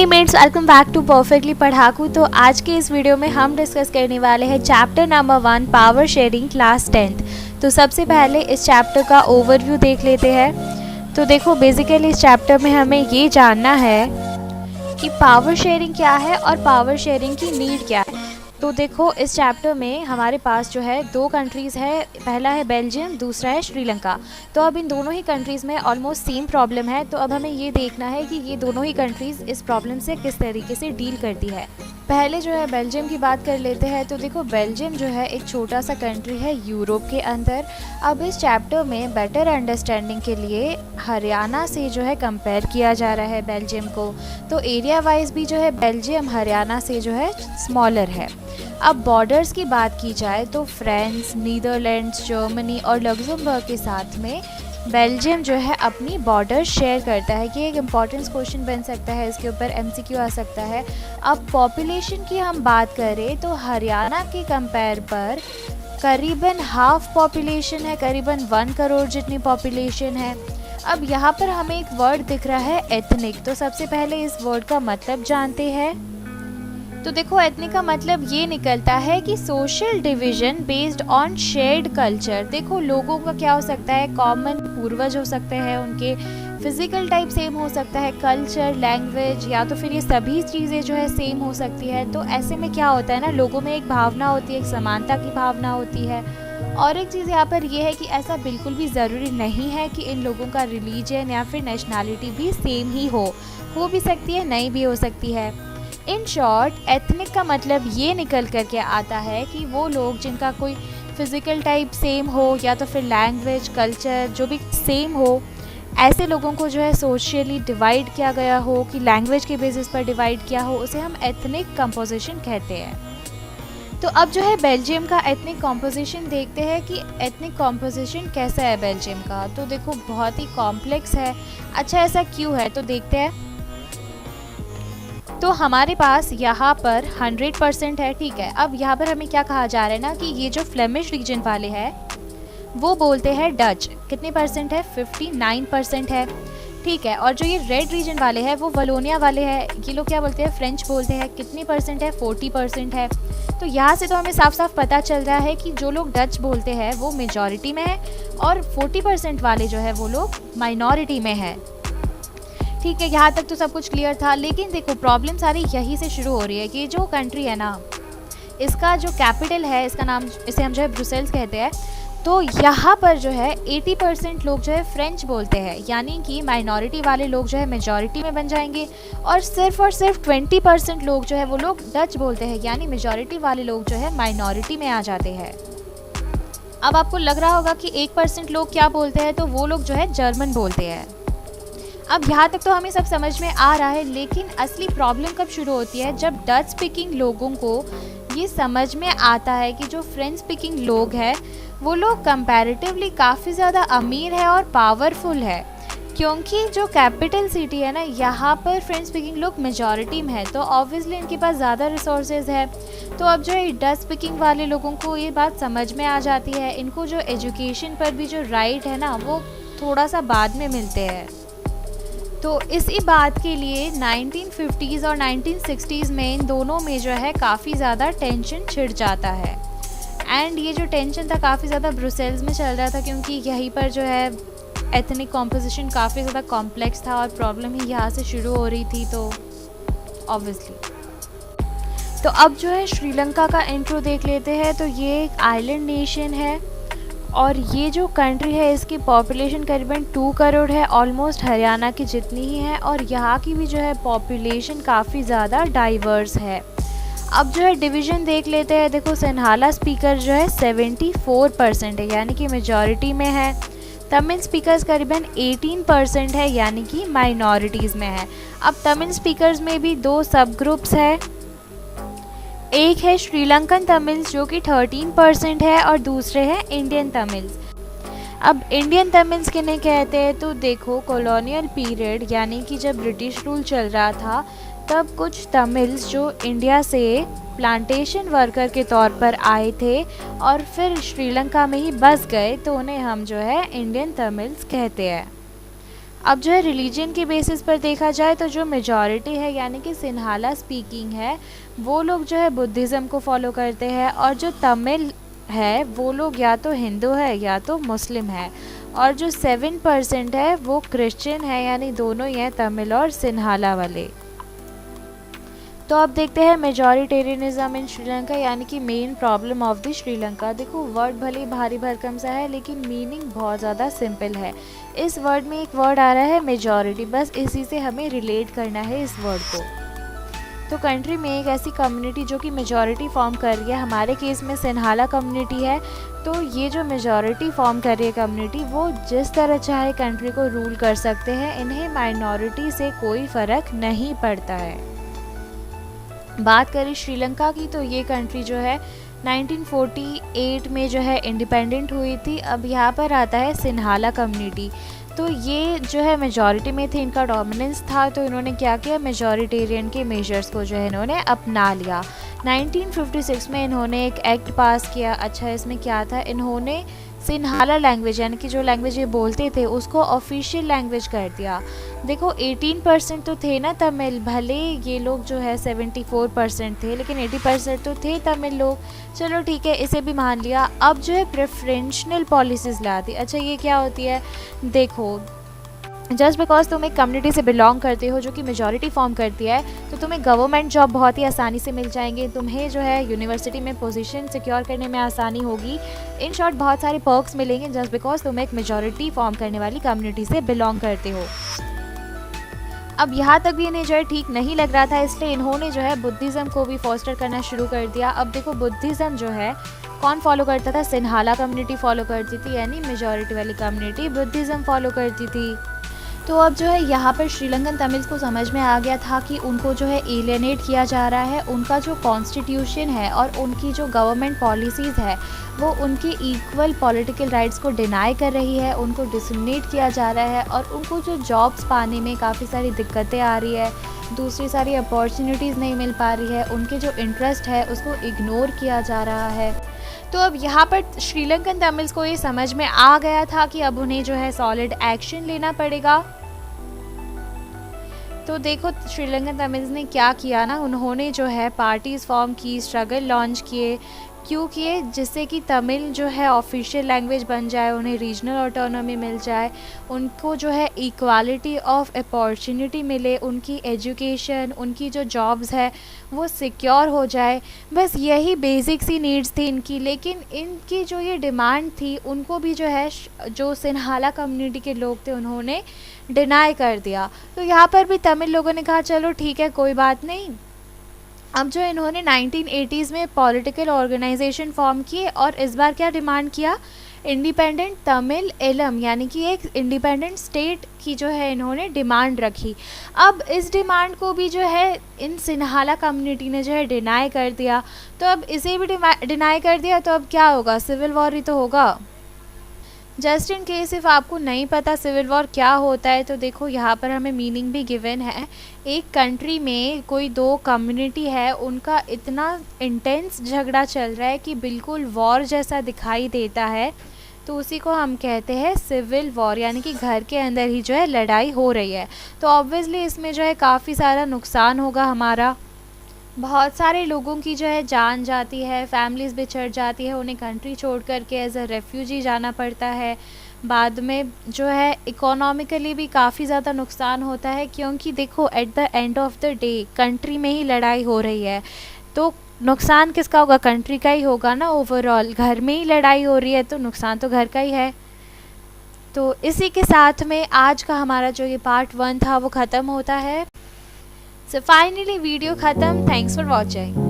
Hey mates, welcome back to perfectly Padhaku. तो आज के इस वीडियो में हम डिस्कस करने वाले हैं chapter number 1 power sharing class 10th। तो सबसे पहले इस चैप्टर का ओवरव्यू देख लेते हैं। तो देखो, बेसिकली इस चैप्टर में हमें ये जानना है कि पावर शेयरिंग क्या है और पावर शेयरिंग की नीड क्या है। तो देखो, इस चैप्टर में हमारे पास जो है दो कंट्रीज़ है, पहला है बेल्जियम, दूसरा है श्रीलंका। तो अब इन दोनों ही कंट्रीज़ में ऑलमोस्ट सेम प्रॉब्लम है। तो अब हमें ये देखना है कि ये दोनों ही कंट्रीज़ इस प्रॉब्लम से किस तरीके से डील करती है। पहले जो है बेल्जियम की बात कर लेते हैं। तो देखो, बेल्जियम जो है एक छोटा सा कंट्री है यूरोप के अंदर। अब इस चैप्टर में बेटर अंडरस्टैंडिंग के लिए हरियाणा से जो है कंपेयर किया जा रहा है बेल्जियम को। तो एरिया वाइज भी जो है बेल्जियम हरियाणा से जो है स्मॉलर है। अब बॉर्डर्स की बात की जाए तो फ्रांस, नीदरलैंड्स, जर्मनी और लग्जमबर्ग के साथ में बेल्जियम जो है अपनी बॉर्डर शेयर करता है। ये एक इम्पॉर्टेंट क्वेश्चन बन सकता है, इसके ऊपर एमसीक्यू आ सकता है। अब पॉपुलेशन की हम बात करें तो हरियाणा के कंपेयर पर करीबन हाफ पॉपुलेशन है, करीबन 1 करोड़ जितनी पॉपुलेशन है। अब यहाँ पर हमें एक वर्ड दिख रहा है एथनिक। तो सबसे पहले इस वर्ड का मतलब जानते हैं। तो देखो, एथनिक का मतलब ये निकलता है कि social division based on shared culture. देखो, लोगों का क्या हो सकता है, कॉमन पूर्वज हो सकते हैं, उनके फिजिकल टाइप सेम हो सकता है, कल्चर, लैंग्वेज, या तो फिर ये सभी चीज़ें जो है सेम हो सकती है। तो ऐसे में क्या होता है ना, लोगों में एक भावना होती है, एक समानता की भावना होती है। और एक चीज़ यहाँ पर यह है कि ऐसा बिल्कुल भी ज़रूरी नहीं है कि इन लोगों का रिलीजन या फिर नेशनैलिटी भी सेम ही हो भी सकती है, नहीं भी हो सकती है। इन शॉर्ट, एथनिक का मतलब ये निकल कर के आता है कि वो लोग जिनका कोई फिज़िकल टाइप सेम हो या तो फिर लैंग्वेज, कल्चर जो भी सेम हो, ऐसे लोगों को जो है सोशली डिवाइड किया गया हो, कि लैंग्वेज के बेसिस पर डिवाइड किया हो, उसे हम एथनिक कंपोजिशन कहते हैं। तो अब जो है बेल्जियम का एथनिक कॉम्पोजिशन देखते हैं कि एथनिक कॉम्पोजिशन कैसा है बेल्जियम का। तो देखो, बहुत ही कॉम्प्लेक्स है। अच्छा, ऐसा क्यों है तो देखते हैं। तो हमारे पास यहाँ पर 100% है, ठीक है। अब यहाँ पर हमें क्या कहा जा रहा है ना कि ये जो फ्लेमिश रीजन वाले हैं वो बोलते हैं डच। कितने परसेंट है, 59% है, ठीक है। और जो ये रेड रीजन वाले हैं वो वलोनिया वाले हैं, ये लोग क्या बोलते हैं, फ्रेंच बोलते हैं। कितनी परसेंट है, 40% है। तो यहाँ से तो हमें साफ साफ पता चल रहा है कि जो लोग डच बोलते हैं वो मेजॉरिटी में है और 40% वाले जो है वो लोग माइनॉरिटी में है, ठीक है। यहाँ तक तो सब कुछ क्लियर था। लेकिन देखो, प्रॉब्लम सारी यहीं से शुरू हो रही है कि जो कंट्री है ना, इसका जो कैपिटल है, इसका नाम, इसे हम जो है ब्रुसेल्स कहते हैं। तो यहाँ पर जो है 80% लोग जो है फ्रेंच बोलते हैं, यानी कि माइनॉरिटी वाले लोग जो है मेजॉरिटी में बन जाएंगे। और सिर्फ 20% लोग जो है वो लोग डच बोलते हैं, यानी मेजॉरिटी वाले लोग जो है माइनॉरिटी में आ जाते हैं। अब आपको लग रहा होगा कि 1% लोग क्या बोलते हैं, तो वो लोग जो है जर्मन बोलते हैं। अब यहाँ तक तो हमें सब समझ में आ रहा है, लेकिन असली प्रॉब्लम कब शुरू होती है, जब डच स्पीकिंग लोगों को ये समझ में आता है कि जो फ्रेंच स्पीकिंग लोग हैं वो लोग कंपैरेटिवली काफ़ी ज़्यादा अमीर है और पावरफुल है। क्योंकि जो कैपिटल सिटी है ना, यहाँ पर फ्रेंच स्पीकिंग लोग मेजॉरिटी में है, तो ऑब्वियसली इनके पास ज़्यादा रिसोर्सेज है। तो अब जो है डच स्पीकिंग वाले लोगों को ये बात समझ में आ जाती है। इनको जो एजुकेशन पर भी जो राइट है ना, वो थोड़ा सा बाद में मिलते हैं। तो इसी बात के लिए 1950s और 1960s में इन दोनों में जो है काफ़ी ज़्यादा टेंशन छिड़ जाता है। एंड ये जो टेंशन था काफ़ी ज़्यादा ब्रुसेल्स में चल रहा था, क्योंकि यहीं पर जो है एथनिक कॉम्पोजिशन काफ़ी ज़्यादा कॉम्प्लेक्स था और प्रॉब्लम ही यहाँ से शुरू हो रही थी। तो ऑब्वियसली, तो अब जो है श्रीलंका का इंट्रो देख लेते हैं। तो ये एक आइलैंड नेशन है और ये जो कंट्री है इसकी पॉपुलेशन करीबन 2 करोड़ है, ऑलमोस्ट हरियाणा की जितनी ही है। और यहाँ की भी जो है पॉपुलेशन काफ़ी ज़्यादा डाइवर्स है। अब जो है डिवीज़न देख लेते हैं। देखो, सिन्हाला स्पीकर जो है 74% है, यानी कि मेजॉरिटी में है। तमिल स्पीकर्स करीबन 18% है, यानी कि माइनॉरिटीज़ में है। अब तमिल स्पीकर्स में भी 2 सब ग्रुप्स है। एक है श्रीलंकन तमिल्स जो कि 13% है और दूसरे हैं इंडियन तमिल्स। अब इंडियन तमिल्स किन्हें कहते हैं, तो देखो, कॉलोनियल पीरियड यानी कि जब ब्रिटिश रूल चल रहा था, तब कुछ तमिल्स जो इंडिया से प्लांटेशन वर्कर के तौर पर आए थे और फिर श्रीलंका में ही बस गए, तो उन्हें हम जो है इंडियन तमिल्स कहते हैं। अब जो है रिलीजन के बेसिस पर देखा जाए तो जो मेजॉरिटी है यानी कि सिन्हाला स्पीकिंग है वो लोग जो है बुद्धिज़्म को फॉलो करते हैं, और जो तमिल है वो लोग या तो हिंदू है या तो मुस्लिम है, और जो 7% है वो क्रिश्चियन है, यानी दोनों ही हैं, तमिल और सिन्हाला वाले। तो अब देखते हैं मेजॉरिटेरियनिज्म इन श्रीलंका, यानी कि main problem of the Sri Lanka. देखो वर्ड भले भारी भरकम सा है लेकिन मीनिंग बहुत ज़्यादा सिंपल है। इस वर्ड में एक वर्ड आ रहा है मेजॉरिटी, बस इसी से हमें रिलेट करना है इस वर्ड को। तो कंट्री में एक ऐसी कम्युनिटी जो कि मेजॉरिटी फॉर्म कर रही है, हमारे केस में सिन्हाला कम्युनिटी है। तो ये जो मेजॉरिटी फॉर्म कर रही है कम्युनिटी, वो जिस तरह चाहे कंट्री को रूल कर सकते हैं, इन्हें माइनॉरिटी से कोई फ़र्क नहीं पड़ता है। बात करें श्रीलंका की तो ये कंट्री जो है 1948 में जो है इंडिपेंडेंट हुई थी। अब यहाँ पर आता है सिन्हाला कम्युनिटी। तो ये जो है मेजॉरिटी में थे, इनका डोमिनेंस था, तो इन्होंने क्या किया, मेजॉरिटेरियन के मेजर्स को जो है इन्होंने अपना लिया। 1956 में इन्होंने एक एक्ट पास किया। अच्छा, इसमें क्या था, इन्होंने सिन्हाला लैंग्वेज यानी कि जो लैंग्वेज ये बोलते थे उसको ऑफिशियल लैंग्वेज कर दिया। देखो 18% तो थे ना तमिल, भले ये लोग जो है 74% थे लेकिन 80% तो थे तमिल लोग। चलो ठीक है, इसे भी मान लिया। अब जो है प्रेफरेंशियल पॉलिसीज़ ला दी। अच्छा, ये क्या होती है, देखो जस्ट बिकॉज तुम एक कम्युनिटी से बिलोंग करते हो जो कि मेजॉरिटी फॉर्म करती है, तो तुम्हें गवर्नमेंट जॉब बहुत ही आसानी से मिल जाएंगे, तुम्हें जो है यूनिवर्सिटी में पोजीशन सिक्योर करने में आसानी होगी। इन शॉर्ट बहुत सारे पर्क्स मिलेंगे जस्ट बिकॉज तुम एक मेजॉरिटी फॉर्म करने वाली कम्युनिटी से बिलोंग करते हो। अब यहाँ तक भी इन्हें जो है ठीक नहीं लग रहा था, इसलिए इन्होंने जो है बुद्धिज़्म को भी फॉस्टर करना शुरू कर दिया। अब देखो बुद्धिज़्म जो है कौन फॉलो करता था, सिन्हाला कम्युनिटी फॉलो करती थी, यानी मेजॉरिटी वाली कम्युनिटी बुद्धिज़्म फॉलो करती थी। तो अब जो है यहाँ पर श्रीलंकन तमिल्स को समझ में आ गया था कि उनको जो है एलियनेट किया जा रहा है, उनका जो कॉन्स्टिट्यूशन है और उनकी जो गवर्नमेंट पॉलिसीज़ है वो उनके इक्वल पॉलिटिकल राइट्स को डिनाई कर रही है, उनको डिस्क्रिमिनेट किया जा रहा है, और उनको जो जॉब्स पाने में काफ़ी सारी दिक्कतें आ रही है, दूसरी सारी अपॉर्चुनिटीज़ नहीं मिल पा रही है, उनके जो इंटरेस्ट है उसको इग्नोर किया जा रहा है। तो अब यहाँ पर श्रीलंकन तमिल्स को ये समझ में आ गया था कि अब उन्हें जो है सॉलिड एक्शन लेना पड़ेगा। तो देखो श्रीलंकन तमिल्स ने क्या किया ना, उन्होंने जो है पार्टीज़ फॉर्म की, स्ट्रगल लॉन्च किए। क्यों किए, जिससे कि तमिल जो है ऑफिशियल लैंग्वेज बन जाए, उन्हें रीजनल ऑटोनॉमी मिल जाए, उनको जो है इक्वालिटी ऑफ अपॉर्चुनिटी मिले, उनकी एजुकेशन, उनकी जो जॉब्स है वो सिक्योर हो जाए। बस यही बेसिक सी नीड्स थी इनकी। लेकिन इनकी जो ये डिमांड थी उनको भी जो है जो सिन्हाला कम्युनिटी के लोग थे उन्होंने डिनाई कर दिया। तो यहाँ पर भी तमिल लोगों ने कहा चलो ठीक है, कोई बात नहीं। अब जो इन्होंने 1980s में पॉलिटिकल ऑर्गेनाइजेशन फॉर्म किए और इस बार क्या डिमांड किया, इंडिपेंडेंट तमिल एलम, यानी कि एक इंडिपेंडेंट स्टेट की जो है इन्होंने डिमांड रखी। अब इस डिमांड को भी जो है इन सिन्हाला कम्युनिटी ने जो है डिनाई कर दिया। तो अब इसे भी डिनाई कर दिया तो अब क्या होगा, सिविल वॉर ही तो होगा। जस्ट इन केस इफ़ आपको नहीं पता सिविल वॉर क्या होता है, तो देखो यहाँ पर हमें मीनिंग भी गिवन है। एक कंट्री में कोई दो कम्युनिटी है, उनका इतना इंटेंस झगड़ा चल रहा है कि बिल्कुल वॉर जैसा दिखाई देता है, तो उसी को हम कहते हैं सिविल वॉर, यानी कि घर के अंदर ही जो है लड़ाई हो रही है। तो ऑब्वियसली इसमें जो है काफ़ी सारा नुकसान होगा हमारा, बहुत सारे लोगों की जो है जान जाती है, फैमिलीज़ बिछड़ जाती है, उन्हें कंट्री छोड़ कर के एज अ रेफ्यूजी जाना पड़ता है। बाद में जो है इकोनॉमिकली भी काफ़ी ज़्यादा नुकसान होता है, क्योंकि देखो at the end of the day country में ही लड़ाई हो रही है, तो नुकसान किसका होगा, कंट्री का ही होगा ना। ओवरऑल घर में ही लड़ाई हो रही है तो नुकसान तो घर का ही है। तो इसी के साथ में आज का हमारा जो ये पार्ट 1 था वो ख़त्म होता है। So finally वीडियो ख़त्म। Thanks for watching.